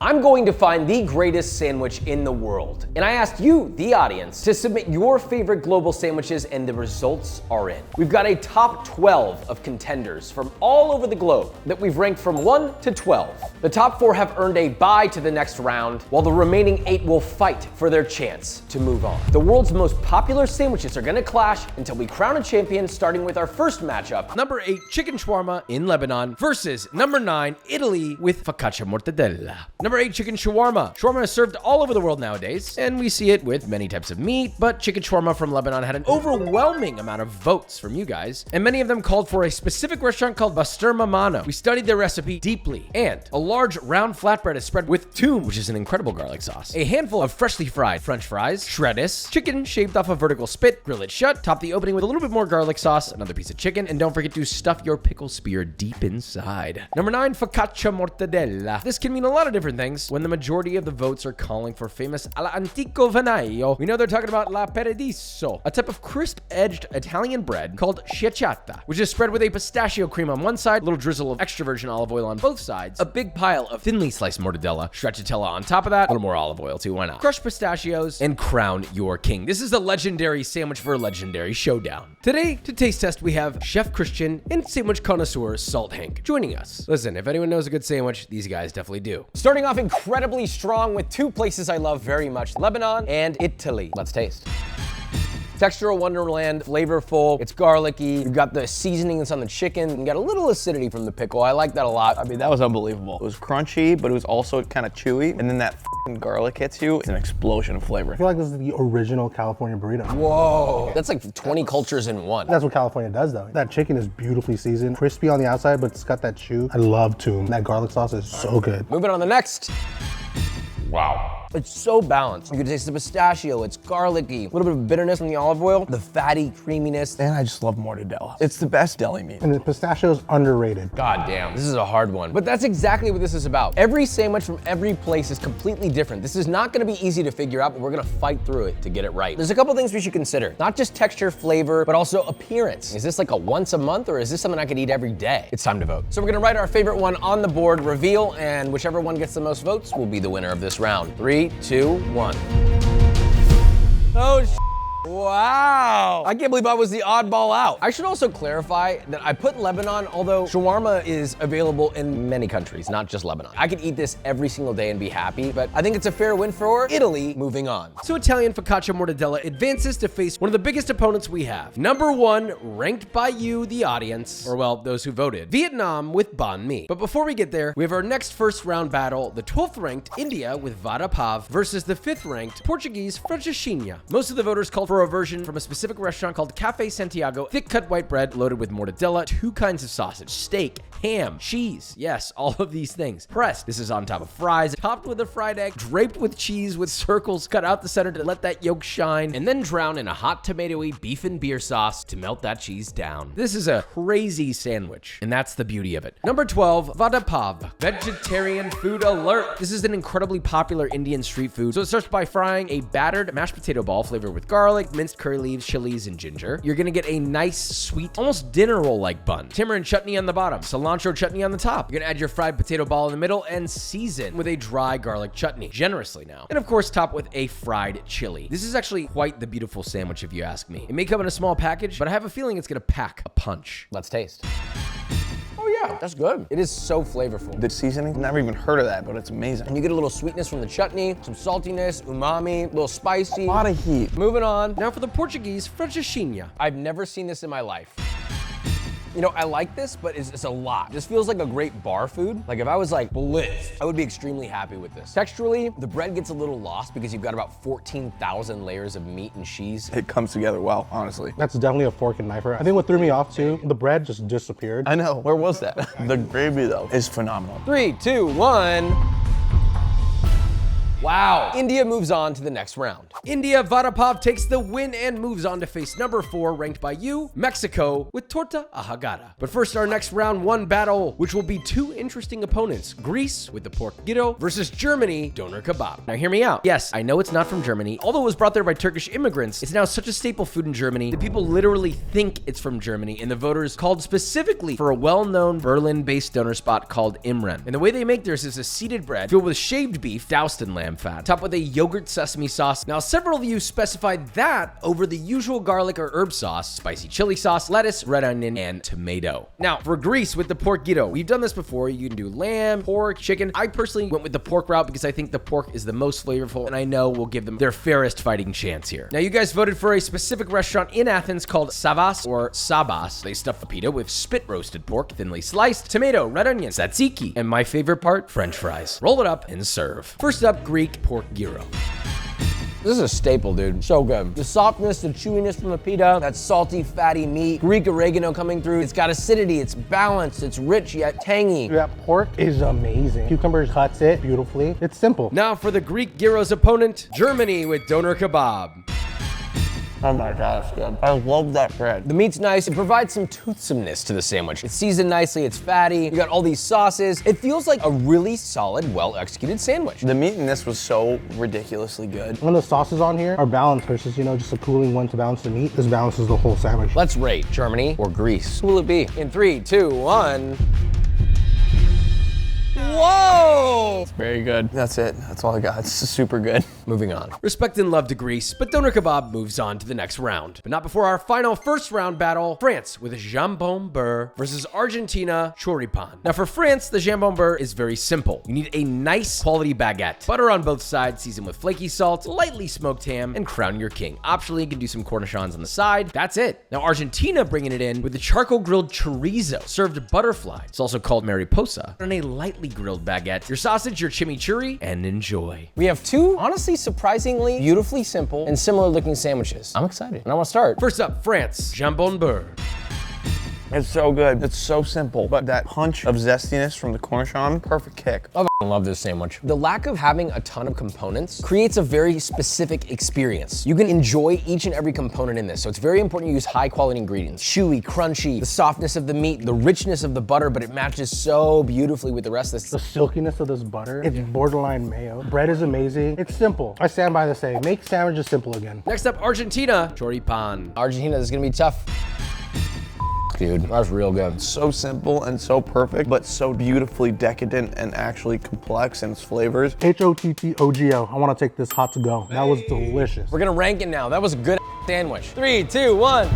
I'm going to find the greatest sandwich in the world. And I asked you, the audience, to submit your favorite global sandwiches, and the results are in. We've got a top 12 of contenders from all over the globe that we've ranked from 1 to 12. The top 4 have earned a bye to the next round, while the remaining 8 will fight for their chance to move on. The world's most popular sandwiches are gonna clash until we crown a champion, starting with our first matchup. Number 8, chicken shawarma in Lebanon versus number 9, Italy with focaccia mortadella. Number 8, chicken shawarma. Shawarma is served all over the world nowadays, and we see it with many types of meat, but chicken shawarma from Lebanon had an overwhelming amount of votes from you guys, and many of them called for a specific restaurant called Basturma Mano. We studied their recipe deeply, and a large round flatbread is spread with toom, which is an incredible garlic sauce, a handful of freshly fried French fries, shreddis, chicken shaved off a vertical spit, grill it shut, top the opening with a little bit more garlic sauce, another piece of chicken, and don't forget to stuff your pickle spear deep inside. Number 9, focaccia mortadella. This can mean a lot of different things. When the majority of the votes are calling for famous alla antico vanaio, we know they're talking about la paradiso, a type of crisp-edged Italian bread called schiacciata, which is spread with a pistachio cream on one side, a little drizzle of extra virgin olive oil on both sides, a big pile of thinly sliced mortadella, stracciatella on top of that, a little more olive oil too, why not? Crushed pistachios, and crown your king. This is a legendary sandwich for a legendary showdown. Today, to taste test, we have Chef Christian and sandwich connoisseur Salt Hank joining us. Listen, if anyone knows a good sandwich, these guys definitely do. Starting off incredibly strong with 2 places I love very much, Lebanon and Italy. Let's taste. Textural wonderland, flavorful, it's garlicky, you've got the seasoning that's on the chicken, and you got a little acidity from the pickle. I like that a lot. I mean, that was unbelievable. It was crunchy, but it was also kind of chewy, and then that garlic hits you. It's an explosion of flavor. I feel like this is the original California burrito. Whoa, that's like 20 cultures in one. That's what California does though. That chicken is beautifully seasoned, crispy on the outside, but it's got that chew. I love toom. That garlic sauce is so good. Moving on to the next. Wow. It's so balanced. You can taste the pistachio, it's garlicky, a little bit of bitterness from the olive oil, the fatty creaminess. And I just love mortadella. It's the best deli meat. And the pistachio is underrated. God damn, this is a hard one. But that's exactly what this is about. Every sandwich from every place is completely different. This is not gonna be easy to figure out, but we're gonna fight through it to get it right. There's a couple things we should consider. Not just texture, flavor, but also appearance. Is this like a once a month, or is this something I could eat every day? It's time to vote. So we're gonna write our favorite one on the board, reveal, and whichever one gets the most votes will be the winner of this round. 3, 2, 1. Oh, wow. I can't believe I was the oddball out. I should also clarify that I put Lebanon, although shawarma is available in many countries, not just Lebanon. I could eat this every single day and be happy, but I think it's a fair win for Italy. Moving on. So Italian focaccia mortadella advances to face one of the biggest opponents we have. Number 1, ranked by you, the audience, or well, those who voted, Vietnam with banh mi. But before we get there, we have our next first round battle, the 12th ranked India with vada pav versus the 5th ranked Portuguese francesinha. Most of the voters called for a version from a specific restaurant called Cafe Santiago, thick cut white bread loaded with mortadella, 2 kinds of sausage, steak, ham, cheese, yes, all of these things. Pressed, this is on top of fries, topped with a fried egg, draped with cheese with circles cut out the center to let that yolk shine, and then drowned in a hot tomatoey beef and beer sauce to melt that cheese down. This is a crazy sandwich, and that's the beauty of it. Number 12, vada pav, vegetarian food alert. This is an incredibly popular Indian street food. So it starts by frying a battered mashed potato ball flavored with garlic, minced curry leaves, chilies, and ginger. You're gonna get a nice, sweet, almost dinner roll-like bun. Tamarind chutney on the bottom, cilantro chutney on the top. You're gonna add your fried potato ball in the middle and season with a dry garlic chutney, generously now. And of course, top with a fried chili. This is actually quite the beautiful sandwich if you ask me. It may come in a small package, but I have a feeling it's gonna pack a punch. Let's taste. Oh yeah, that's good. It is so flavorful. The seasoning, never even heard of that, but it's amazing. And you get a little sweetness from the chutney, some saltiness, umami, a little spicy. A lot of heat. Moving on. Now for the Portuguese francesinha. I've never seen this in my life. You know, I like this, but it's a lot. This feels like a great bar food. Like if I was like blitzed, I would be extremely happy with this. Texturally, the bread gets a little lost because you've got about 14,000 layers of meat and cheese. It comes together well, honestly. That's definitely a fork and knifer. I think what threw me off too, the bread just disappeared. I know, where was that? The gravy though is phenomenal. 3, 2, 1. Oh, wow. I can't believe I was the oddball out. I should also clarify that I put Lebanon, although shawarma is available in many countries, not just Lebanon. I put Lebanon, although shawarma is available in many countries, not just Lebanon. Wow. India moves on to the next round. India Vada Pav takes the win and moves on to face number 4, ranked by you, Mexico, with torta ahogada. But first, our next round 1 battle, which will be 2 interesting opponents, Greece with the pork gyro versus Germany, doner kebab. Now hear me out. Yes, I know it's not from Germany. Although it was brought there by Turkish immigrants, it's now such a staple food in Germany that people literally think it's from Germany, and the voters called specifically for a well-known Berlin-based doner spot called Imren. And the way they make theirs is a seeded bread filled with shaved beef doused in lamb fat, topped with a yogurt sesame sauce. Now, several of you specified that over the usual garlic or herb sauce, spicy chili sauce, lettuce, red onion, and tomato. Now, for Greece with the pork gyro, we've done this before. You can do lamb, pork, chicken. I personally went with the pork route because I think the pork is the most flavorful, and I know we'll give them their fairest fighting chance here. Now, you guys voted for a specific restaurant in Athens called Savas or Sabas. They stuff the pita with spit roasted pork, thinly sliced, tomato, red onion, tzatziki, and my favorite part, French fries. Roll it up and serve. First up, Greek pork gyro. This is a staple, dude. So good. The softness, the chewiness from the pita, that salty, fatty meat, Greek oregano coming through. It's got acidity, it's balanced, it's rich yet tangy. That pork is amazing. Cucumber cuts it beautifully. It's simple. Now for the Greek gyro's opponent, Germany with doner kebab. Oh my gosh, good. I love that bread. The meat's nice. It provides some toothsomeness to the sandwich. It's seasoned nicely, it's fatty. You got all these sauces. It feels like a really solid, well-executed sandwich. The meat in this was so ridiculously good. When the sauces on here are balanced versus, just a cooling one to balance the meat, this balances the whole sandwich. Let's rate Germany or Greece. Who will it be? In 3, 2, 1. Whoa! Very good. That's it. That's all I got. It's super good. Moving on. Respect and love to Greece, but doner kebab moves on to the next round. But not before our final first round battle, France with a jambon beurre versus Argentina choripan. Now for France, the jambon beurre is very simple. You need a nice quality baguette, butter on both sides, seasoned with flaky salt, lightly smoked ham, and crown your king. Optionally, you can do some cornichons on the side. That's it. Now Argentina bringing it in with the charcoal grilled chorizo, served butterfly. It's also called mariposa, on a lightly grilled baguette, your sausage, your chimichurri, and enjoy. We have 2, honestly, surprisingly, beautifully simple and similar looking sandwiches. I'm excited and I want to start. First up, France, jambon beurre. It's so good. It's so simple, but that punch of zestiness from the cornichon, perfect kick. I love this sandwich. The lack of having a ton of components creates a very specific experience. You can enjoy each and every component in this, so it's very important you use high quality ingredients. Chewy, crunchy, the softness of the meat, the richness of the butter, but it matches so beautifully with the rest of this. The silkiness of this butter, it's borderline mayo. Bread is amazing. It's simple. I stand by the saying, make sandwiches simple again. Next up, Argentina, choripan. Argentina, this is gonna be tough. Dude, that was real good. So simple and so perfect, but so beautifully decadent and actually complex in its flavors. HOTTOGO. I want to take this hot to go. That was delicious. We're gonna rank it now. That was a good sandwich. 3, 2, 1.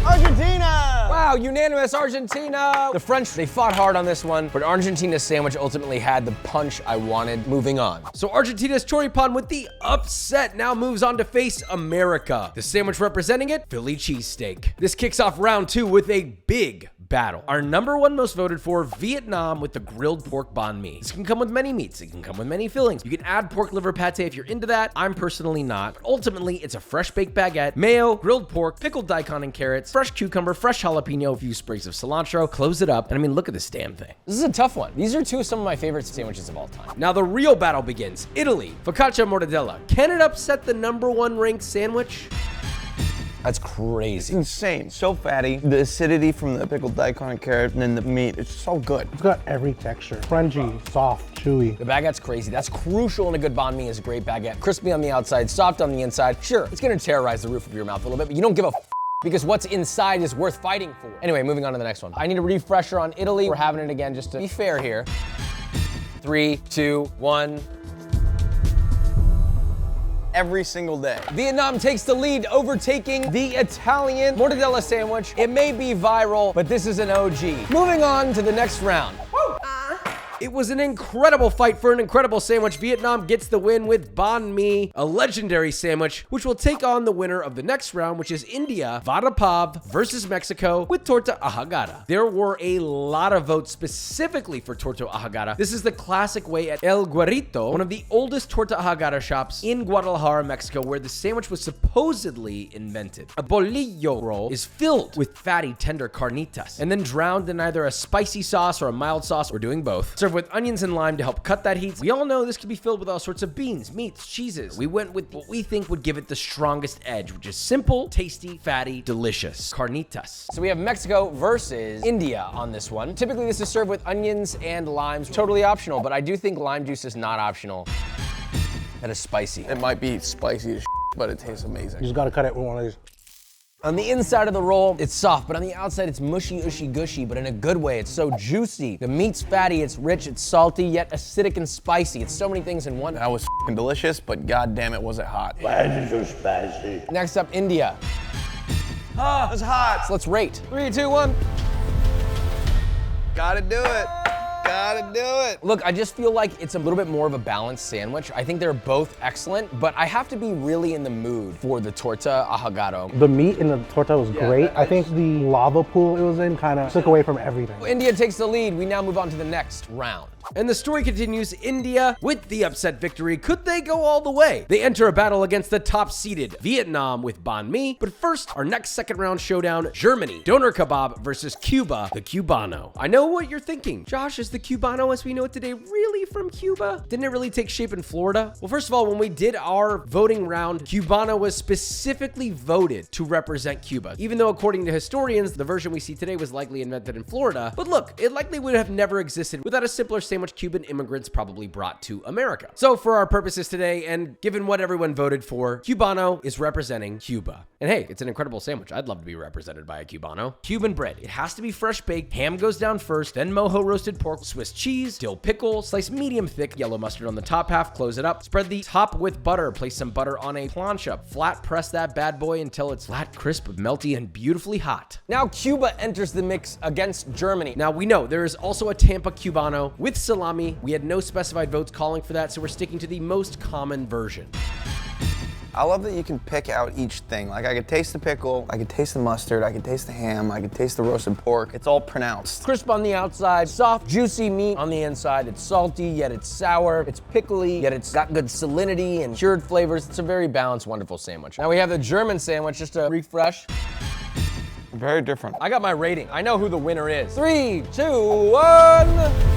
Argentina! Wow, unanimous Argentina! The French, they fought hard on this one, but Argentina's sandwich ultimately had the punch I wanted. Moving on. So Argentina's choripan with the upset now moves on to face America. The sandwich representing it, Philly cheesesteak. This kicks off round 2 with a big battle. Our number 1 most voted for, Vietnam with the grilled pork banh mi. This can come with many meats. It can come with many fillings. You can add pork liver pate if you're into that. I'm personally not. But ultimately, it's a fresh baked baguette, mayo, grilled pork, pickled daikon and carrots, fresh cucumber, fresh jalapeno, a few sprigs of cilantro, close it up, and I mean, look at this damn thing. This is a tough one. These are 2 of some of my favorite sandwiches of all time. Now the real battle begins. Italy, focaccia mortadella. Can it upset the number 1 ranked sandwich? That's It's crazy. insane. So fatty. The acidity from the pickled daikon and carrot and then the meat, it's so good. It's got every texture. Crunchy, soft, chewy. The baguette's crazy. That's crucial in a good banh mi is a great baguette. Crispy on the outside, soft on the inside. Sure, it's gonna terrorize the roof of your mouth a little bit, but you don't give a because what's inside is worth fighting for. Anyway, moving on to the next one. I need a refresher on Italy. We're having it again just to be fair here. 3, 2, 1. Every single day. Vietnam takes the lead, overtaking the Italian mortadella sandwich. It may be viral, but this is an OG. Moving on to the next round. It was an incredible fight for an incredible sandwich. Vietnam gets the win with banh mi, a legendary sandwich, which will take on the winner of the next round, which is India, Vada Pav versus Mexico with torta ahogada. There were a lot of votes specifically for torta ahogada. This is the classic way at El Guarito, one of the oldest torta ahogada shops in Guadalajara, Mexico, where the sandwich was supposedly invented. A bolillo roll is filled with fatty, tender carnitas and then drowned in either a spicy sauce or a mild sauce, or doing both. Served with onions and lime to help cut that heat. We all know this can be filled with all sorts of beans, meats, cheeses. We went with what we think would give it the strongest edge, which is simple, tasty, fatty, delicious. Carnitas. So we have Mexico versus India on this one. Typically this is served with onions and limes. Totally optional, but I do think lime juice is not optional. That is spicy. It might be spicy as but it tastes amazing. You just gotta cut it with one of these. On the inside of the roll, it's soft, but on the outside, it's mushy, ushy, gushy, but in a good way. It's so juicy. The meat's fatty, it's rich, it's salty, yet acidic and spicy. It's so many things in one. That was delicious, but god damn it, was it hot. Why is it so spicy? Next up, India. Ah, it's hot. So let's rate. 3, 2, 1. Gotta do it. Gotta do it. Look, I just feel like it's a little bit more of a balanced sandwich. I think they're both excellent, but I have to be really in the mood for the torta ahogado. The meat in the torta was great. I think the lava pool it was in kind of took away from everything. India takes the lead. We now move on to the next round. And the story continues. India with the upset victory. Could they go all the way? They enter a battle against the top-seeded Vietnam with banh mi. But first, our next second round showdown, Germany, doner kebab versus Cuba, the Cubano. I know what you're thinking. Josh, is the Cubano as we know it today really from Cuba? Didn't it really take shape in Florida? Well, first of all, when we did our voting round, Cubano was specifically voted to represent Cuba. Even though according to historians, the version we see today was likely invented in Florida. But look, it likely would have never existed without a simpler sandwich Cuban immigrants probably brought to America. So for our purposes today, and given what everyone voted for, Cubano is representing Cuba. And hey, it's an incredible sandwich. I'd love to be represented by a Cubano. Cuban bread. It has to be fresh baked. Ham goes down first, then mojo roasted pork, Swiss cheese, dill pickle, slice medium thick, yellow mustard on the top half, close it up, spread the top with butter, place some butter on a plancha, flat press that bad boy until it's flat, crisp, melty, and beautifully hot. Now Cuba enters the mix against Germany. Now we know there is also a Tampa Cubano with salami. We had no specified votes calling for that, so we're sticking to the most common version. I love that you can pick out each thing. Like I could taste the pickle, I could taste the mustard, I could taste the ham, I could taste the roasted pork. It's all pronounced. Crisp on the outside, soft, juicy meat on the inside. It's salty, yet it's sour. It's pickly, yet it's got good salinity and cured flavors. It's a very balanced, wonderful sandwich. Now we have the German sandwich, just to refresh. Very different. I got my rating. I know who the winner is. 3, 2, 1.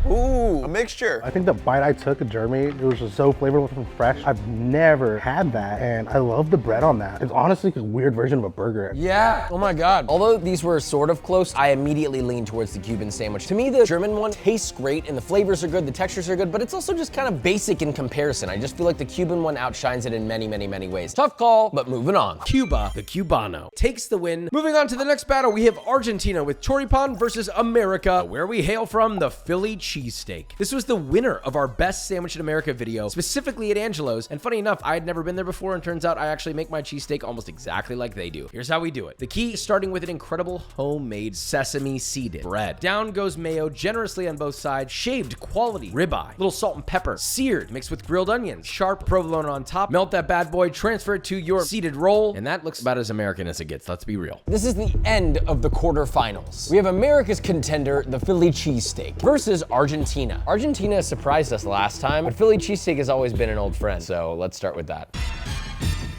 Ooh, a mixture. I think the bite I took of Germany, it was just so flavorful and fresh. I've never had that, and I love the bread on that. It's honestly a weird version of a burger. Yeah, oh my God. Although these were sort of close, I immediately leaned towards the Cuban sandwich. To me, the German one tastes great, and the flavors are good, the textures are good, but it's also just kind of basic in comparison. I just feel like the Cuban one outshines it in many, many, many ways. Tough call, but moving on. Cuba, the Cubano, takes the win. Moving on to the next battle, we have Argentina with choripan versus America, where we hail from the Philly cheesesteak. This was the winner of our best sandwich in America video, specifically at Angelo's. And funny enough, I had never been there before, and turns out I actually make my cheesesteak almost exactly like they do. Here's how we do it. The key is starting with an incredible homemade sesame seeded bread. Down goes mayo generously on both sides, shaved quality ribeye, little salt and pepper, seared, mixed with grilled onions, sharp provolone on top. Melt that bad boy, transfer it to your seeded roll, and that looks about as American as it gets, let's be real. This is the end of the quarterfinals. We have America's contender, the Philly cheesesteak, versus Argentina. Argentina surprised us last time, but Philly cheesesteak has always been an old friend, so let's start with that.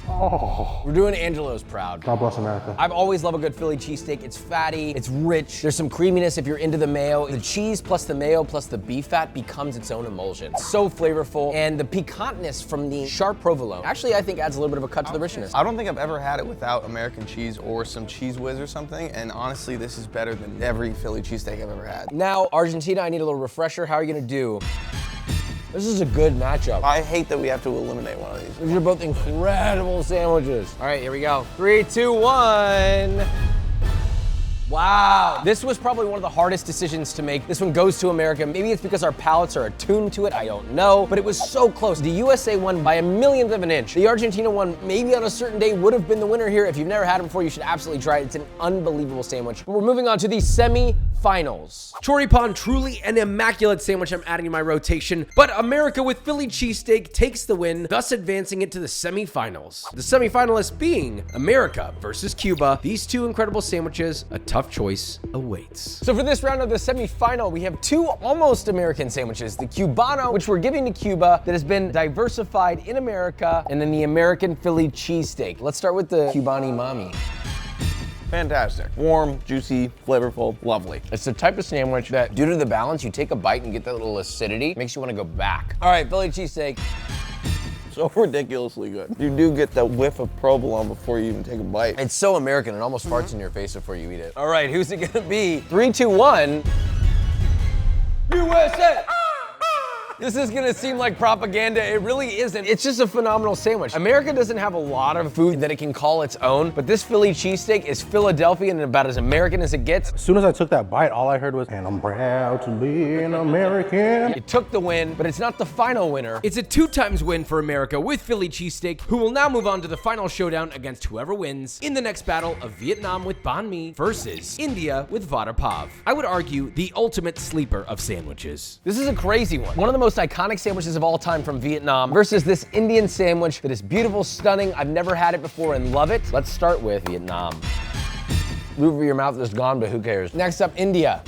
Oh, We're doing Angelo's proud. God bless America. I've always loved a good Philly cheesesteak. It's fatty, it's rich, there's some creaminess if you're into the mayo. The cheese plus the mayo plus the beef fat becomes its own emulsion. It's so flavorful, and the piquantness from the sharp provolone actually I think adds a little bit of a cut to the richness. I don't think I've ever had it without American cheese or some Cheese Whiz or something, and honestly, this is better than every Philly cheesesteak I've ever had. Now, Argentina, I need a little refresher. How are you gonna do? This is a good matchup. I hate that we have to eliminate one of these. These are both incredible sandwiches. All right, here we go. 3, 2, 1. Wow. This was probably one of the hardest decisions to make. This one goes to America. Maybe it's because our palates are attuned to it. I don't know. But it was so close. The USA won by a millionth of an inch. The Argentina one, maybe on a certain day, would have been the winner here. If you've never had it before, you should absolutely try it. It's an unbelievable sandwich. But we're moving on to the semi-finals. Choripan, truly an immaculate sandwich I'm adding to my rotation, but America with Philly cheesesteak takes the win, thus advancing it to the semifinals. The semifinalists being America versus Cuba. These two incredible sandwiches, a tough choice awaits. So for this round of the semifinal, we have two almost American sandwiches. The Cubano, which we're giving to Cuba, that has been diversified in America, and then the American Philly cheesesteak. Let's start with the Cubani Mami. Fantastic. Warm, juicy, flavorful, lovely. It's the type of sandwich that, due to the balance, you take a bite and get that little acidity, makes you want to go back. All right, Philly cheesesteak. So ridiculously good. You do get that whiff of provolone before you even take a bite. It's so American, it almost farts in your face before you eat it. All right, who's it gonna be? 3, 2, 1. USA! This is gonna seem like propaganda. It really isn't. It's just a phenomenal sandwich. America doesn't have a lot of food that it can call its own, but this Philly cheesesteak is Philadelphian and about as American as it gets. As soon as I took that bite, all I heard was, and I'm proud to be an American. It took the win, but it's not the final winner. It's a 2x win for America with Philly cheesesteak, who will now move on to the final showdown against whoever wins in the next battle of Vietnam with banh mi versus India with vada pav. I would argue the ultimate sleeper of sandwiches. This is a crazy one. One of the most iconic sandwiches of all time from Vietnam versus this Indian sandwich that is beautiful, stunning. I've never had it before and love it. Let's start with Vietnam. Roof of your mouth is gone, but who cares? Next up, India.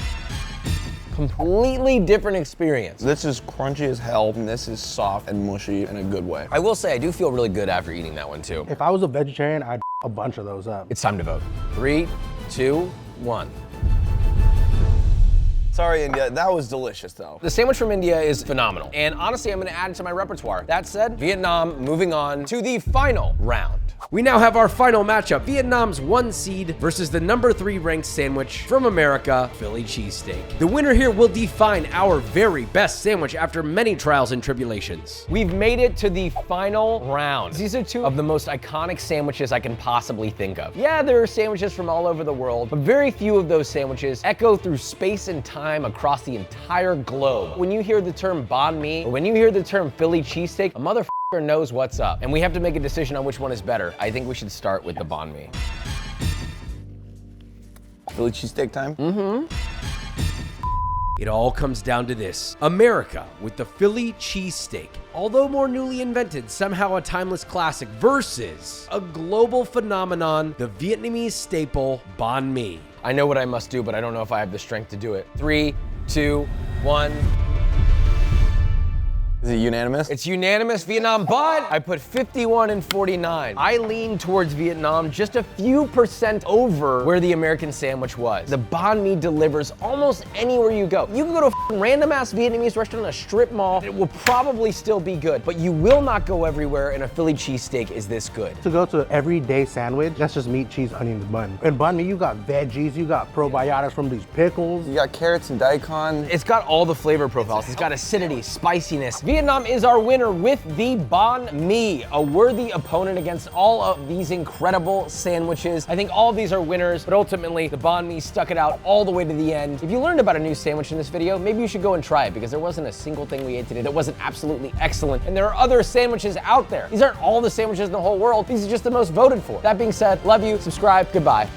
Completely different experience. This is crunchy as hell, and this is soft and mushy in a good way. I will say, I do feel really good after eating that one too. If I was a vegetarian, I'd a bunch of those up. It's time to vote. 3, 2, 1. Sorry, India, that was delicious though. The sandwich from India is phenomenal, and honestly, I'm gonna add it to my repertoire. That said, Vietnam moving on to the final round. We now have our final matchup, Vietnam's 1 seed versus the number 3 ranked sandwich from America, Philly cheesesteak. The winner here will define our very best sandwich after many trials and tribulations. We've made it to the final round. These are 2 of the most iconic sandwiches I can possibly think of. Yeah, there are sandwiches from all over the world, but very few of those sandwiches echo through space and time across the entire globe. When you hear the term banh mi, or when you hear the term Philly cheesesteak, a motherfucker knows what's up, and we have to make a decision on which one is better. I think we should start with the banh mi. Philly cheesesteak time? It all comes down to this. America with the Philly cheesesteak, although more newly invented, somehow a timeless classic, versus a global phenomenon, the Vietnamese staple banh mi. I know what I must do, but I don't know if I have the strength to do it. 3, 2, 1. Is it unanimous? It's unanimous, Vietnam, but I put 51 and 49. I lean towards Vietnam just a few % over where the American sandwich was. The banh mi delivers almost anywhere you go. You can go to a random ass Vietnamese restaurant in a strip mall, it will probably still be good, but you will not go everywhere, and a Philly cheesesteak is this good. To go to an everyday sandwich, that's just meat, cheese, onions, bun. In banh mi, you got veggies, you got probiotics from these pickles. You got carrots and daikon. It's got all the flavor profiles. It's got acidity, spiciness. Vietnam is our winner with the banh mi, a worthy opponent against all of these incredible sandwiches. I think all of these are winners, but ultimately the banh mi stuck it out all the way to the end. If you learned about a new sandwich in this video, maybe you should go and try it, because there wasn't a single thing we ate today that wasn't absolutely excellent. And there are other sandwiches out there. These aren't all the sandwiches in the whole world. These are just the most voted for. That being said, love you, subscribe, goodbye.